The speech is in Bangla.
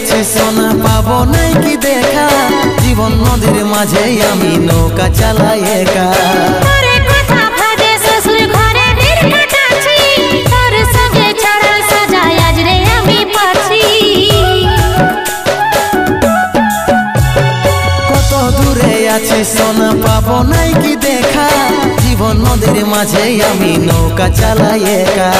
আছি সোনা পাবো নাই কি দেখা, জীবন নদীর মাঝে আমি নৌকা চালাই একা। কত দূরে আছি সোনা পাবো নাই কি দেখা, জীবন নদীর মাঝে আমি নৌকা চালাই একা।